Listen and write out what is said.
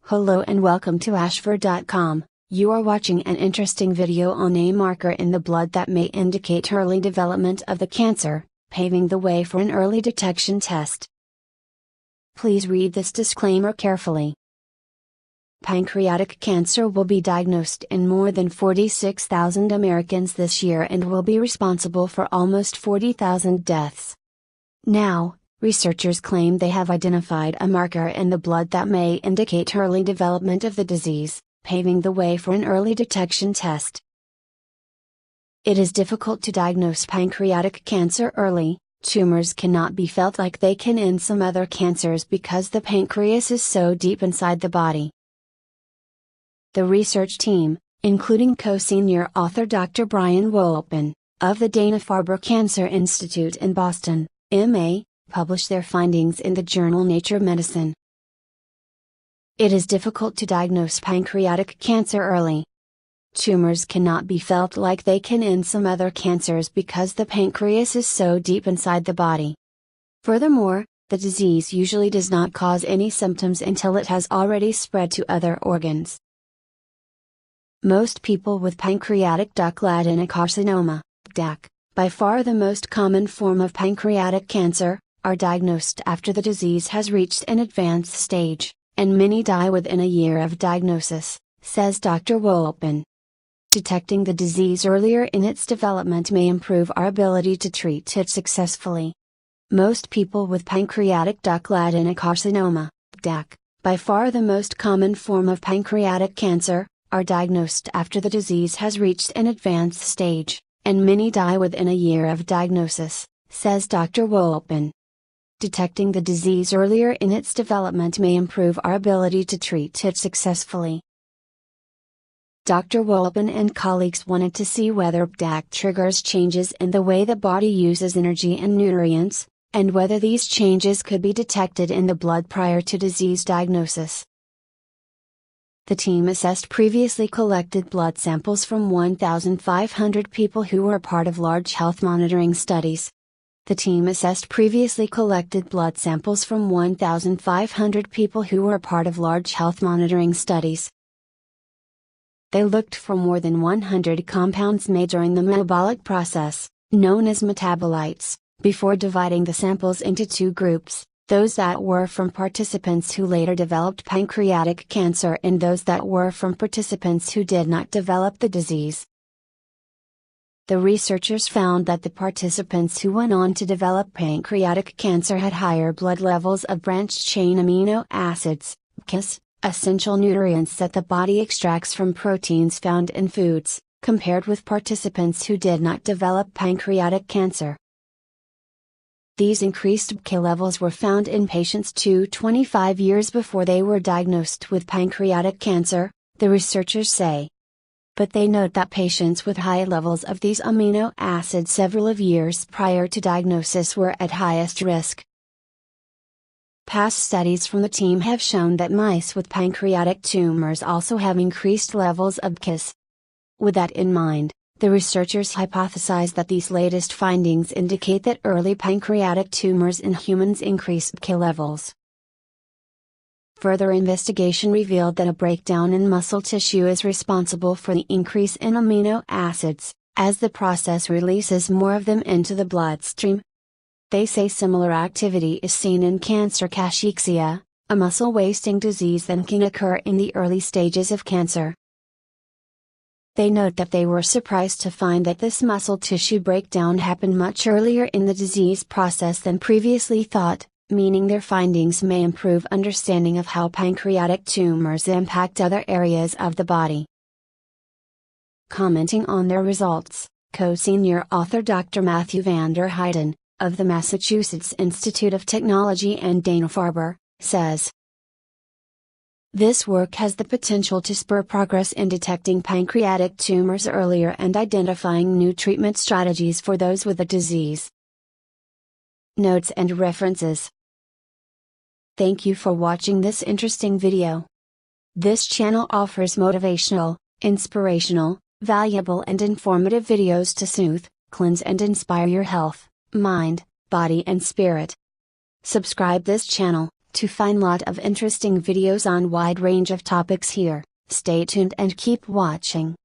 Hello and welcome to ashford.com. You are watching an interesting video on a marker in the blood that may indicate early development of the cancer, paving the way for an early detection test. Please read this disclaimer carefully. Pancreatic cancer will be diagnosed in more than 46,000 Americans this year and will be responsible for almost 40,000 deaths. Now, researchers claim they have identified a marker in the blood that may indicate early development of the disease, paving the way for an early detection test. It is difficult to diagnose pancreatic cancer early. Tumors cannot be felt like they can in some other cancers because the pancreas is so deep inside the body. The research team, including co-senior author Dr. Brian Wolpin, of the Dana-Farber Cancer Institute in Boston, MA, published their findings in the journal Nature Medicine. It is difficult to diagnose pancreatic cancer early. Tumors cannot be felt like they can in some other cancers because the pancreas is so deep inside the body. Furthermore, the disease usually does not cause any symptoms until it has already spread to other organs. Most people with pancreatic ductal adenocarcinoma, PDAC, by far the most common form of pancreatic cancer, are diagnosed after the disease has reached an advanced stage, and many die within a year of diagnosis, says Dr. Wolpin. Detecting the disease earlier in its development may improve our ability to treat it successfully. Most people with pancreatic ductal adenocarcinoma, PDAC, by far the most common form of pancreatic cancer, are diagnosed after the disease has reached an advanced stage, and many die within a year of diagnosis, says Dr. Wolpin. Detecting the disease earlier in its development may improve our ability to treat it successfully. Dr. Wolpin and colleagues wanted to see whether PDAC triggers changes in the way the body uses energy and nutrients, and whether these changes could be detected in the blood prior to disease diagnosis. The team assessed previously collected blood samples from 1,500 people who were part of large health monitoring studies. The team assessed previously collected blood samples from 1,500 people who were part of large health monitoring studies. They looked for more than 100 compounds made during the metabolic process, known as metabolites, before dividing the samples into two groups, those that were from participants who later developed pancreatic cancer and those that were from participants who did not develop the disease. The researchers found that the participants who went on to develop pancreatic cancer had higher blood levels of branched-chain amino acids, BCAAs, essential nutrients that the body extracts from proteins found in foods, compared with participants who did not develop pancreatic cancer. These increased BCAA levels were found in patients 25 years before they were diagnosed with pancreatic cancer, the researchers say. But they note that patients with high levels of these amino acids several of years prior to diagnosis were at highest risk. Past studies from the team have shown that mice with pancreatic tumors also have increased levels of BCAAs. With that in mind, the researchers hypothesize that these latest findings indicate that early pancreatic tumors in humans increase BCAA levels. Further investigation revealed that a breakdown in muscle tissue is responsible for the increase in amino acids, as the process releases more of them into the bloodstream. They say similar activity is seen in cancer cachexia, a muscle wasting disease that can occur in the early stages of cancer. They note that they were surprised to find that this muscle tissue breakdown happened much earlier in the disease process than previously thought, meaning their findings may improve understanding of how pancreatic tumors impact other areas of the body. Commenting on their results, co-senior author Dr. Matthew van der Heijden, of the Massachusetts Institute of Technology and Dana-Farber, says, "This work has the potential to spur progress in detecting pancreatic tumors earlier and identifying new treatment strategies for those with the disease." Notes and references. Thank you for watching this interesting video. This channel offers motivational, inspirational, valuable and informative videos to soothe, cleanse and inspire your health, mind, body and spirit. Subscribe this channel. To find lot of interesting videos on wide range of topics here, stay tuned and keep watching.